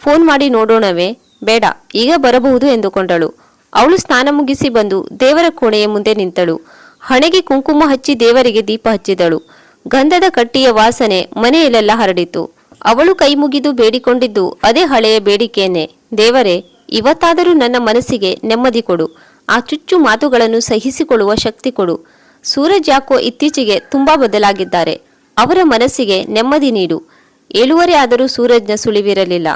ಫೋನ್ ಮಾಡಿ ನೋಡೋಣವೇ? ಬೇಡ, ಈಗ ಬರಬಹುದು ಎಂದುಕೊಂಡಳು. ಅವಳು ಸ್ನಾನ ಮುಗಿಸಿ ಬಂದು ದೇವರ ಕೋಣೆಯ ಮುಂದೆ ನಿಂತಳು. ಹಣೆಗೆ ಕುಂಕುಮ ಹಚ್ಚಿ ದೇವರಿಗೆ ದೀಪ ಹಚ್ಚಿದಳು. ಗಂಧದ ಕಟ್ಟಿಯ ವಾಸನೆ ಮನೆಯಲ್ಲೆಲ್ಲ ಹರಡಿತು. ಅವಳು ಕೈ ಮುಗಿದು ಬೇಡಿಕೊಂಡಿದ್ದು ಅದೇ ಹಳೆಯ ಬೇಡಿಕೆಯನ್ನೇ. ದೇವರೇ, ಇವತ್ತಾದರೂ ನನ್ನ ಮನಸ್ಸಿಗೆ ನೆಮ್ಮದಿ ಕೊಡು. ಆ ಚುಚ್ಚು ಮಾತುಗಳನ್ನು ಸಹಿಸಿಕೊಳ್ಳುವ ಶಕ್ತಿ ಕೊಡು. ಸೂರಜ್ ಯಾಕೋ ಇತ್ತೀಚೆಗೆ ತುಂಬಾ ಬದಲಾಗಿದ್ದಾರೆ. ಅವರ ಮನಸ್ಸಿಗೆ ನೆಮ್ಮದಿ ನೀಡು. 7:30 ಆದರೂ ಸೂರಜ್ನ ಸುಳಿವಿರಲಿಲ್ಲ.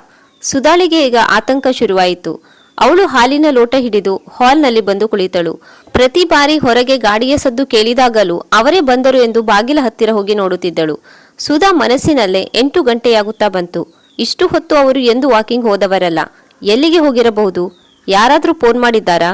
ಸುಧಾಳಿಗೆ ಈಗ ಆತಂಕ ಶುರುವಾಯಿತು. ಅವಳು ಹಾಲಿನ ಲೋಟ ಹಿಡಿದು ಹಾಲ್ನಲ್ಲಿ ಬಂದು ಕುಳಿತಳು. ಪ್ರತಿ ಬಾರಿ ಹೊರಗೆ ಗಾಡಿಯ ಸದ್ದು ಕೇಳಿದಾಗಲೂ ಅವರೇ ಬಂದರು ಎಂದು ಬಾಗಿಲ ಹತ್ತಿರ ಹೋಗಿ ನೋಡುತ್ತಿದ್ದಳು. ಸುಧಾ ಮನಸ್ಸಿನಲ್ಲೇ 8 ಗಂಟೆಯಾಗುತ್ತಾ ಬಂತು. ಇಷ್ಟು ಹೊತ್ತು ಅವರು ಎಂದು ವಾಕಿಂಗ್ ಹೋದವರಲ್ಲ. ಎಲ್ಲಿಗೆ ಹೋಗಿರಬಹುದು? ಯಾರಾದರೂ ಫೋನ್ ಮಾಡಿದ್ದಾರಾ?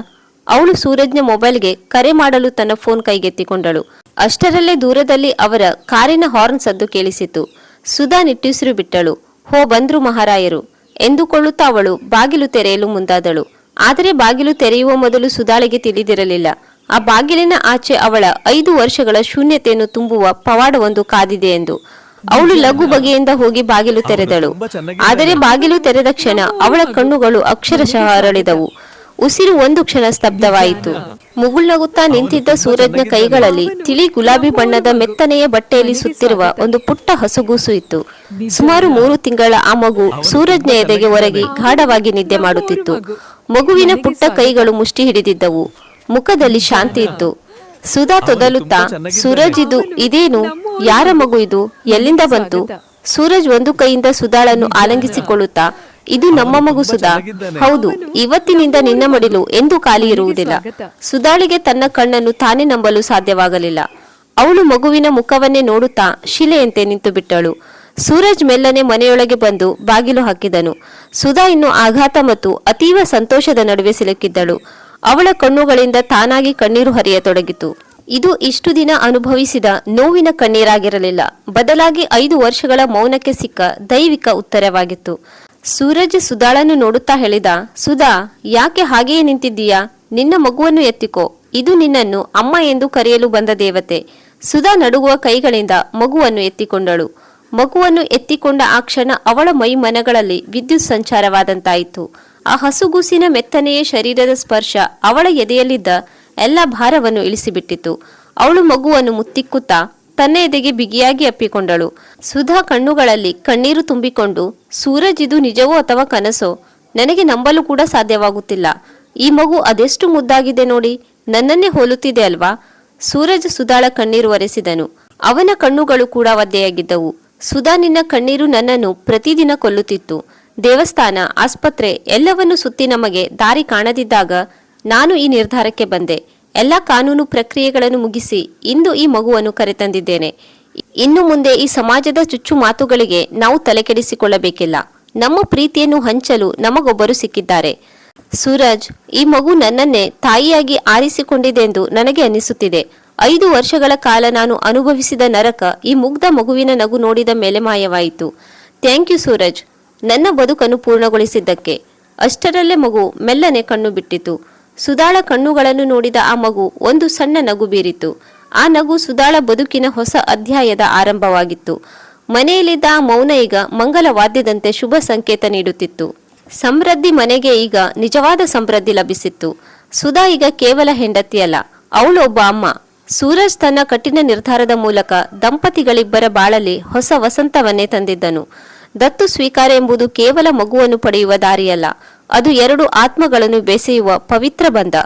ಅವಳು ಸೂರಜ್ನ ಮೊಬೈಲ್ಗೆ ಕರೆ ಮಾಡಲು ತನ್ನ ಫೋನ್ ಕೈಗೆತ್ತಿಕೊಂಡಳು. ಅಷ್ಟರಲ್ಲೇ ದೂರದಲ್ಲಿ ಅವರ ಕಾರಿನ ಹಾರ್ನ್ ಸದ್ದು ಕೇಳಿಸಿತು. ಸುಧಾ ನಿಟ್ಟುಸಿರು ಬಿಟ್ಟಳು. ಹೋ, ಬಂದ್ರು ಮಹಾರಾಯರು ಎಂದುಕೊಳ್ಳುತ್ತಾ ಅವಳು ಬಾಗಿಲು ತೆರೆಯಲು ಮುಂದಾದಳು. ಆದರೆ ಬಾಗಿಲು ತೆರೆಯುವ ಮೊದಲು ಸುಧಾಳಿಗೆ ತಿಳಿದಿರಲಿಲ್ಲ, ಆ ಬಾಗಿಲಿನ ಆಚೆ ಅವಳ 5 ವರ್ಷಗಳ ಶೂನ್ಯತೆಯನ್ನು ತುಂಬುವ ಪವಾಡವೊಂದು ಕಾದಿದೆ ಎಂದು. ಅವಳು ಲಘು ಬಗೆಯಿಂದ ಹೋಗಿ ಬಾಗಿಲು ತೆರೆದಳು. ಆದರೆ ಬಾಗಿಲು ತೆರೆದ ಕ್ಷಣ ಅವಳ ಕಣ್ಣುಗಳು ಅಕ್ಷರಶಃ ಅರಳಿದವು. ಉಸಿರು ಒಂದು ಕ್ಷಣ ಸ್ತಬ್ಧವಾಯಿತು. ಮುಗುಳ್ನಗುತ್ತಾ ನಿಂತಿದ್ದ ಸೂರಜ್ನ ಕೈಗಳಲ್ಲಿ ತಿಳಿ ಗುಲಾಬಿ ಬಣ್ಣದ ಮೆತ್ತನೆಯ ಬಟ್ಟೆಯಲ್ಲಿ ಸುತ್ತಿರುವ ಒಂದು ಪುಟ್ಟ ಹಸುಗೂಸು ಇತ್ತು. ಸುಮಾರು 3 ತಿಂಗಳ ಆ ಮಗು ಸೂರಜ್ನ ಎದೆಗೆ ಒರಗಿ ಗಾಢವಾಗಿ ನಿದ್ದೆ ಮಾಡುತ್ತಿತ್ತು. ಮಗುವಿನ ಪುಟ್ಟ ಕೈಗಳು ಮುಷ್ಟಿ ಹಿಡಿದಿದ್ದವು. ಮುಖದಲ್ಲಿ ಶಾಂತಿ ಇತ್ತು. ಸುಧಾ ತೊದಲುತ್ತಾ, ಸೂರಜ್, ಇದೇನು? ಯಾರ ಮಗು ಇದು? ಎಲ್ಲಿಂದ ಬಂತು? ಸೂರಜ್ ಒಂದು ಕೈಯಿಂದ ಸುಧಾಳನ್ನು ಆಲಂಗಿಸಿಕೊಳ್ಳುತ್ತಾ, ಇದು ನಮ್ಮ ಮಗು ಸುಧಾ. ಹೌದು, ಇವತ್ತಿನಿಂದ ನಿನ್ನ ಮಡಿಲು ಎಂದೂ ಖಾಲಿ ಇರುವುದಿಲ್ಲ. ಸುಧಾಳಿಗೆ ತನ್ನ ಕಣ್ಣನ್ನು ತಾನೇ ನಂಬಲು ಸಾಧ್ಯವಾಗಲಿಲ್ಲ. ಅವಳು ಮಗುವಿನ ಮುಖವನ್ನೇ ನೋಡುತ್ತಾ ಶಿಲೆಯಂತೆ ನಿಂತು ಬಿಟ್ಟಳು. ಸೂರಜ್ ಮೆಲ್ಲನೆ ಮನೆಯೊಳಗೆ ಬಂದು ಬಾಗಿಲು ಹಾಕಿದನು. ಸುಧಾ ಇನ್ನು ಆಘಾತ ಮತ್ತು ಅತೀವ ಸಂತೋಷದ ನಡುವೆ ಸಿಲುಕಿದ್ದಳು. ಅವಳ ಕಣ್ಣುಗಳಿಂದ ತಾನಾಗಿ ಕಣ್ಣೀರು ಹರಿಯತೊಡಗಿತು. ಇದು ಇಷ್ಟು ದಿನ ಅನುಭವಿಸಿದ ನೋವಿನ ಕಣ್ಣೀರಾಗಿರಲಿಲ್ಲ, ಬದಲಾಗಿ 5 ವರ್ಷಗಳ ಮೌನಕ್ಕೆ ಸಿಕ್ಕ ದೈವಿಕ ಉತ್ತರವಾಗಿತ್ತು. ಸೂರಜ್ ಸುಧಾಳನ್ನು ನೋಡುತ್ತಾ ಹೇಳಿದ, ಸುಧಾ, ಯಾಕೆ ಹಾಗೆಯೇ ನಿಂತಿದ್ದೀಯಾ? ನಿನ್ನ ಮಗುವನ್ನು ಎತ್ತಿಕೋ. ಇದು ನಿನ್ನನ್ನು ಅಮ್ಮ ಎಂದು ಕರೆಯಲು ಬಂದ ದೇವತೆ. ಸುಧಾ ನಡುಗುವ ಕೈಗಳಿಂದ ಮಗುವನ್ನು ಎತ್ತಿಕೊಂಡಳು. ಮಗುವನ್ನು ಎತ್ತಿಕೊಂಡ ಆ ಕ್ಷಣ ಅವಳ ಮೈ ಮನಗಳಲ್ಲಿ ವಿದ್ಯುತ್ ಸಂಚಾರವಾದಂತಾಯಿತು. ಆ ಹಸುಗೂಸಿನ ಮೆತ್ತನೆಯ ಶರೀರದ ಸ್ಪರ್ಶ ಅವಳ ಎದೆಯಲ್ಲಿದ್ದ ಎಲ್ಲ ಭಾರವನ್ನು ಇಳಿಸಿಬಿಟ್ಟಿತು. ಅವಳು ಮಗುವನ್ನು ಮುತ್ತಿಕ್ಕುತ್ತಾ ತನ್ನ ಎದೆಗೆ ಬಿಗಿಯಾಗಿ ಅಪ್ಪಿಕೊಂಡಳು. ಸುಧಾ ಕಣ್ಣುಗಳಲ್ಲಿ ಕಣ್ಣೀರು ತುಂಬಿಕೊಂಡು, ಸೂರಜ್, ಇದು ನಿಜವೋ ಅಥವಾ ಕನಸೋ? ನನಗೆ ನಂಬಲು ಕೂಡ ಸಾಧ್ಯವಾಗುತ್ತಿಲ್ಲ. ಈ ಮಗು ಅದೆಷ್ಟು ಮುದ್ದಾಗಿದೆ ನೋಡಿ, ನನ್ನನ್ನೇ ಹೋಲುತ್ತಿದೆ ಅಲ್ವಾ? ಸೂರಜ್ ಸುಧಾಳ ಕಣ್ಣೀರು ಒರೆಸಿದನು. ಅವನ ಕಣ್ಣುಗಳು ಕೂಡ ಒದ್ದೆಯಾಗಿದ್ದವು. ಸುಧಾ, ನಿನ್ನ ಕಣ್ಣೀರು ನನ್ನನ್ನು ಪ್ರತಿದಿನ ಕೊಲ್ಲುತ್ತಿತ್ತು. ದೇವಸ್ಥಾನ, ಆಸ್ಪತ್ರೆ ಎಲ್ಲವನ್ನು ಸುತ್ತಿ ನಮಗೆ ದಾರಿ ಕಾಣದಿದ್ದಾಗ ನಾನು ಈ ನಿರ್ಧಾರಕ್ಕೆ ಬಂದೆ. ಎಲ್ಲ ಕಾನೂನು ಪ್ರಕ್ರಿಯೆಗಳನ್ನು ಮುಗಿಸಿ ಇಂದು ಈ ಮಗುವನ್ನು ಕರೆತಂದಿದ್ದೇನೆ. ಇನ್ನು ಮುಂದೆ ಈ ಸಮಾಜದ ಚುಚ್ಚು ಮಾತುಗಳಿಗೆ ನಾವು ತಲೆಕೆಡಿಸಿಕೊಳ್ಳಬೇಕಿಲ್ಲ. ನಮ್ಮ ಪ್ರೀತಿಯನ್ನು ಹಂಚಲು ನಮಗೊಬ್ಬರು ಸಿಕ್ಕಿದ್ದಾರೆ. ಸೂರಜ್, ಈ ಮಗು ನನ್ನನ್ನೇ ತಾಯಿಯಾಗಿ ಆರಿಸಿಕೊಂಡಿದೆಂದು ನನಗೆ ಅನಿಸುತ್ತಿದೆ. 5 ವರ್ಷಗಳ ಕಾಲ ನಾನು ಅನುಭವಿಸಿದ ನರಕ ಈ ಮುಗ್ಧ ಮಗುವಿನ ನಗು ನೋಡಿದ ಮೇಲೆ ಮಾಯವಾಯಿತು. ಥ್ಯಾಂಕ್ ಯು ಸೂರಜ್, ನನ್ನ ಬದುಕನ್ನು ಪೂರ್ಣಗೊಳಿಸಿದ್ದಕ್ಕೆ. ಅಷ್ಟರಲ್ಲೇ ಮಗು ಮೆಲ್ಲನೆ ಕಣ್ಣು ಬಿಟ್ಟಿತು. ಸುಧಾಳ ಕಣ್ಣುಗಳನ್ನು ನೋಡಿದ ಆ ಮಗು ಒಂದು ಸಣ್ಣ ನಗು ಬೀರಿತು. ಆ ನಗು ಸುಧಾಳ ಬದುಕಿನ ಹೊಸ ಅಧ್ಯಾಯದ ಆರಂಭವಾಗಿತ್ತು. ಮನೆಯಲ್ಲಿದ್ದ ಆ ಮೌನ ಈಗ ಮಂಗಲ ವಾದ್ಯದಂತೆ ಶುಭ ಸಂಕೇತ ನೀಡುತ್ತಿತ್ತು. ಸಮೃದ್ಧಿ ಮನೆಗೆ ಈಗ ನಿಜವಾದ ಸಮೃದ್ಧಿ ಲಭಿಸಿತ್ತು. ಸುಧಾ ಈಗ ಕೇವಲ ಹೆಂಡತಿಯಲ್ಲ, ಅವಳು ಒಬ್ಬ ಅಮ್ಮ. ಸೂರಜ್ ತನ್ನ ಕಠಿಣ ನಿರ್ಧಾರದ ಮೂಲಕ ದಂಪತಿಗಳಿಬ್ಬರ ಬಾಳಲ್ಲಿ ಹೊಸ ವಸಂತವನ್ನೇ ತಂದಿದ್ದನು. ದತ್ತು ಸ್ವೀಕಾರ ಎಂಬುದು ಕೇವಲ ಮಗುವನ್ನು ಪಡೆಯುವ ದಾರಿಯಲ್ಲ, ಅದು 2 ಆತ್ಮಗಳನ್ನು ಬೆಸೆಯುವ ಪವಿತ್ರ ಬಂಧ.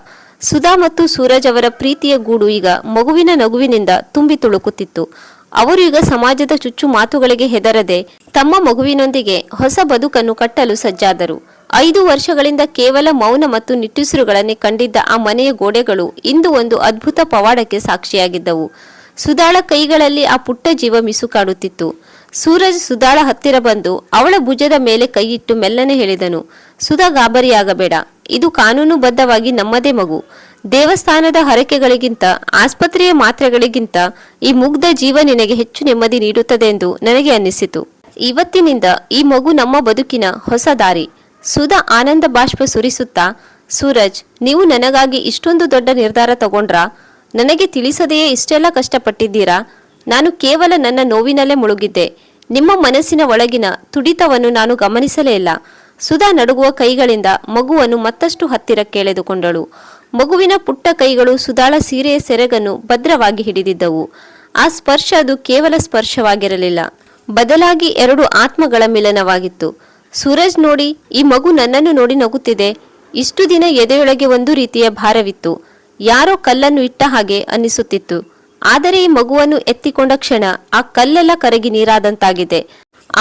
ಸುಧಾ ಮತ್ತು ಸೂರಜ್ ಅವರ ಪ್ರೀತಿಯ ಗೂಡು ಈಗ ಮಗುವಿನ ನಗುವಿನಿಂದ ತುಂಬಿ ತುಳುಕುತ್ತಿತ್ತು. ಅವರು ಈಗ ಸಮಾಜದ ಚುಚ್ಚು ಮಾತುಗಳಿಗೆ ಹೆದರದೆ ತಮ್ಮ ಮಗುವಿನೊಂದಿಗೆ ಹೊಸ ಬದುಕನ್ನು ಕಟ್ಟಲು ಸಜ್ಜಾದರು. 5 ವರ್ಷಗಳಿಂದ ಕೇವಲ ಮೌನ ಮತ್ತು ನಿಟ್ಟುಸಿರುಗಳನ್ನೇ ಕಂಡಿದ್ದ ಆ ಮನೆಯ ಗೋಡೆಗಳು ಇಂದು ಒಂದು ಅದ್ಭುತ ಪವಾಡಕ್ಕೆ ಸಾಕ್ಷಿಯಾಗಿದ್ದವು. ಸುಧಾಳ ಕೈಗಳಲ್ಲಿ ಆ ಪುಟ್ಟ ಜೀವ ಮಿಸುಕಾಡುತ್ತಿತ್ತು. ಸೂರಜ್ ಸುಧಾಳ ಹತ್ತಿರ ಬಂದು ಅವಳ ಭುಜದ ಮೇಲೆ ಕೈಯಿಟ್ಟು ಮೆಲ್ಲನೆ ಹೇಳಿದನು, ಸುಧಾ, ಗಾಬರಿಯಾಗಬೇಡ. ಇದು ಕಾನೂನುಬದ್ಧವಾಗಿ ನಮ್ಮದೇ ಮಗು. ದೇವಸ್ಥಾನದ ಹರಕೆಗಳಿಗಿಂತ, ಆಸ್ಪತ್ರೆಯ ಮಾತ್ರೆಗಳಿಗಿಂತ ಈ ಮುಗ್ಧ ಜೀವ ನಿನಗೆ ಹೆಚ್ಚು ನೆಮ್ಮದಿ ನೀಡುತ್ತದೆ ಎಂದು ನನಗೆ ಅನ್ನಿಸಿತು. ಇವತ್ತಿನಿಂದ ಈ ಮಗು ನಮ್ಮ ಬದುಕಿನ ಹೊಸ ದಾರಿ. ಸುಧಾ ಆನಂದ ಬಾಷ್ಪ ಸುರಿಸುತ್ತಾ, ಸೂರಜ್, ನೀವು ನನಗಾಗಿ ಇಷ್ಟೊಂದು ದೊಡ್ಡ ನಿರ್ಧಾರ ತಗೊಂಡ್ರಾ? ನನಗೆ ತಿಳಿಸದೆಯೇ ಇಷ್ಟೆಲ್ಲ ಕಷ್ಟಪಟ್ಟಿದ್ದೀರಾ? ನಾನು ಕೇವಲ ನನ್ನ ನೋವಿನಲ್ಲೇ ಮುಳುಗಿದ್ದೆ. ನಿಮ್ಮ ಮನಸ್ಸಿನ ಒಳಗಿನ ತುಡಿತವನ್ನು ನಾನು ಗಮನಿಸಲೇ ಇಲ್ಲ. ಸುಧಾ ನಡುಗುವ ಕೈಗಳಿಂದ ಮಗುವನ್ನು ಮತ್ತಷ್ಟು ಹತ್ತಿರಕ್ಕೆ ಎಳೆದುಕೊಂಡಳು. ಮಗುವಿನ ಪುಟ್ಟ ಕೈಗಳು ಸುಧಾಳ ಸೀರೆಯ ಸೆರಗನ್ನು ಭದ್ರವಾಗಿ ಹಿಡಿದಿದ್ದವು. ಆ ಸ್ಪರ್ಶ ಅದು ಕೇವಲ ಸ್ಪರ್ಶವಾಗಿರಲಿಲ್ಲ, ಬದಲಾಗಿ 2 ಆತ್ಮಗಳ ಮಿಲನವಾಗಿತ್ತು. ಸೂರಜ್, ನೋಡಿ, ಈ ಮಗು ನನ್ನನ್ನು ನೋಡಿ ನಗುತ್ತಿದೆ. ಇಷ್ಟು ದಿನ ಎದೆಯೊಳಗೆ ಒಂದು ರೀತಿಯ ಭಾರವಿತ್ತು. ಯಾರೋ ಕಲ್ಲನ್ನು ಇಟ್ಟ ಹಾಗೆ ಅನ್ನಿಸುತ್ತಿತ್ತು. ಆದರೆ ಈ ಮಗುವನ್ನು ಎತ್ತಿಕೊಂಡ ಕ್ಷಣ ಆ ಕಲ್ಲೆಲ್ಲ ಕರಗಿ ನೀರಾದಂತಾಗಿದೆ.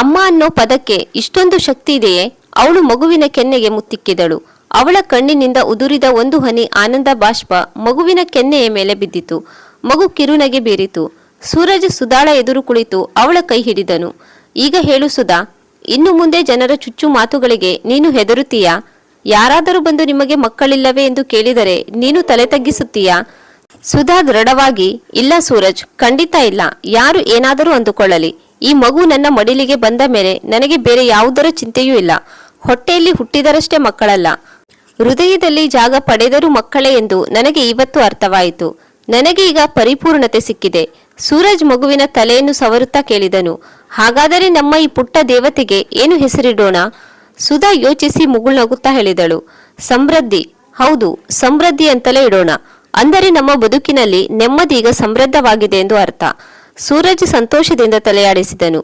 ಅಮ್ಮ ಅನ್ನೋ ಪದಕ್ಕೆ ಇಷ್ಟೊಂದು ಶಕ್ತಿ ಇದೆಯೇ? ಅವಳು ಮಗುವಿನ ಕೆನ್ನೆಗೆ ಮುತ್ತಿಕ್ಕಿದಳು. ಅವಳ ಕಣ್ಣಿನಿಂದ ಉದುರಿದ ಒಂದು ಹನಿ ಆನಂದ ಬಾಷ್ಪ ಮಗುವಿನ ಕೆನ್ನೆಯ ಮೇಲೆ ಬಿದ್ದಿತು. ಮಗು ಕಿರುನಗೆ ಬೀರಿತು. ಸೂರಜ್ ಸುಧಾಳ ಎದುರು ಕುಳಿತು ಅವಳ ಕೈ ಹಿಡಿದನು. ಈಗ ಹೇಳು ಸುಧಾ, ಇನ್ನು ಮುಂದೆ ಜನರ ಚುಚ್ಚು ಮಾತುಗಳಿಗೆ ನೀನು ಹೆದರುತ್ತೀಯಾ? ಯಾರಾದರೂ ಬಂದು ನಿಮಗೆ ಮಕ್ಕಳಿಲ್ಲವೇ ಎಂದು ಕೇಳಿದರೆ ನೀನು ತಲೆ ತಗ್ಗಿಸುತ್ತೀಯಾ? ಸುಧಾ ದೃಢವಾಗಿ, ಇಲ್ಲ ಸೂರಜ್, ಖಂಡಿತ ಇಲ್ಲ. ಯಾರು ಏನಾದರೂ ಅಂದುಕೊಳ್ಳಲಿ. ಈ ಮಗು ನನ್ನ ಮಡಿಲಿಗೆ ಬಂದ ಮೇಲೆ ನನಗೆ ಬೇರೆ ಯಾವುದರ ಚಿಂತೆಯೂ ಇಲ್ಲ. ಹೊಟ್ಟೆಯಲ್ಲಿ ಹುಟ್ಟಿದರಷ್ಟೇ ಮಕ್ಕಳಲ್ಲ, ಹೃದಯದಲ್ಲಿ ಜಾಗ ಪಡೆದರೂ ಮಕ್ಕಳೇ ಎಂದು ನನಗೆ ಇವತ್ತು ಅರ್ಥವಾಯಿತು. ನನಗೆ ಈಗ ಪರಿಪೂರ್ಣತೆ ಸಿಕ್ಕಿದೆ. ಸೂರಜ್ ಮಗುವಿನ ತಲೆಯನ್ನು ಸವರುತ್ತಾ ಕೇಳಿದನು. ಹಾಗಾದರೆ ನಮ್ಮ ಈ ಪುಟ್ಟ ದೇವತೆಗೆ ಏನು ಹೆಸರಿಡೋಣ? ಸುಧಾ ಯೋಚಿಸಿ ಮುಗುಳ್ನಗುತ್ತಾ ಹೇಳಿದಳು, ಸಮೃದ್ಧಿ. ಹೌದು, ಸಮೃದ್ಧಿ ಅಂತಲೇ ಇಡೋಣ. ಅಂದರೆ ನಮ್ಮ ಬದುಕಿನಲ್ಲಿ ನೆಮ್ಮದಿ ಈಗ ಸಮೃದ್ಧವಾಗಿದೆ ಎಂದು ಅರ್ಥ. ಸೂರಜ್ ಸಂತೋಷದಿಂದ ತಲೆಯಾಡಿಸಿದನು.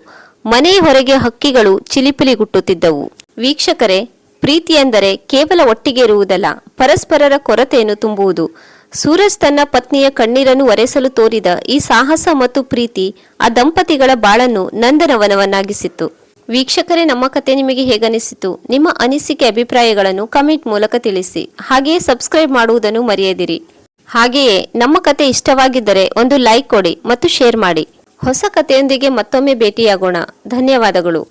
ಮನೆಯ ಹೊರಗೆ ಹಕ್ಕಿಗಳು ಚಿಲಿಪಿಲಿಗುಟ್ಟುತ್ತಿದ್ದವು. ವೀಕ್ಷಕರೇ, ಪ್ರೀತಿ ಎಂದರೆ ಕೇವಲ ಒಟ್ಟಿಗೆ ಇರುವುದಲ್ಲ, ಪರಸ್ಪರರ ಕೊರತೆಯನ್ನು ತುಂಬುವುದು. ಸೂರಜ್ ತನ್ನ ಪತ್ನಿಯ ಕಣ್ಣೀರನ್ನು ಒರೆಸಲು ತೋರಿದ ಈ ಸಾಹಸ ಮತ್ತು ಪ್ರೀತಿ ಆ ದಂಪತಿಗಳ ಬಾಳನ್ನು ನಂದನವನವನ್ನಾಗಿಸಿತ್ತು. ವೀಕ್ಷಕರೇ, ನಮ್ಮ ಕತೆ ನಿಮಗೆ ಹೇಗನಿಸಿತು? ನಿಮ್ಮ ಅನಿಸಿಕೆ ಅಭಿಪ್ರಾಯಗಳನ್ನು ಕಮೆಂಟ್ ಮೂಲಕ ತಿಳಿಸಿ. ಹಾಗೆಯೇ ಸಬ್ಸ್ಕ್ರೈಬ್ ಮಾಡುವುದನ್ನು ಮರೆಯದಿರಿ. ಹಾಗೆಯೇ ನಮ್ಮ ಕತೆ ಇಷ್ಟವಾಗಿದ್ದರೆ ಒಂದು ಲೈಕ್ ಕೊಡಿ ಮತ್ತು ಶೇರ್ ಮಾಡಿ. ಹೊಸ ಕಥೆಯೊಂದಿಗೆ ಮತ್ತೊಮ್ಮೆ ಭೇಟಿಯಾಗೋಣ. ಧನ್ಯವಾದಗಳು.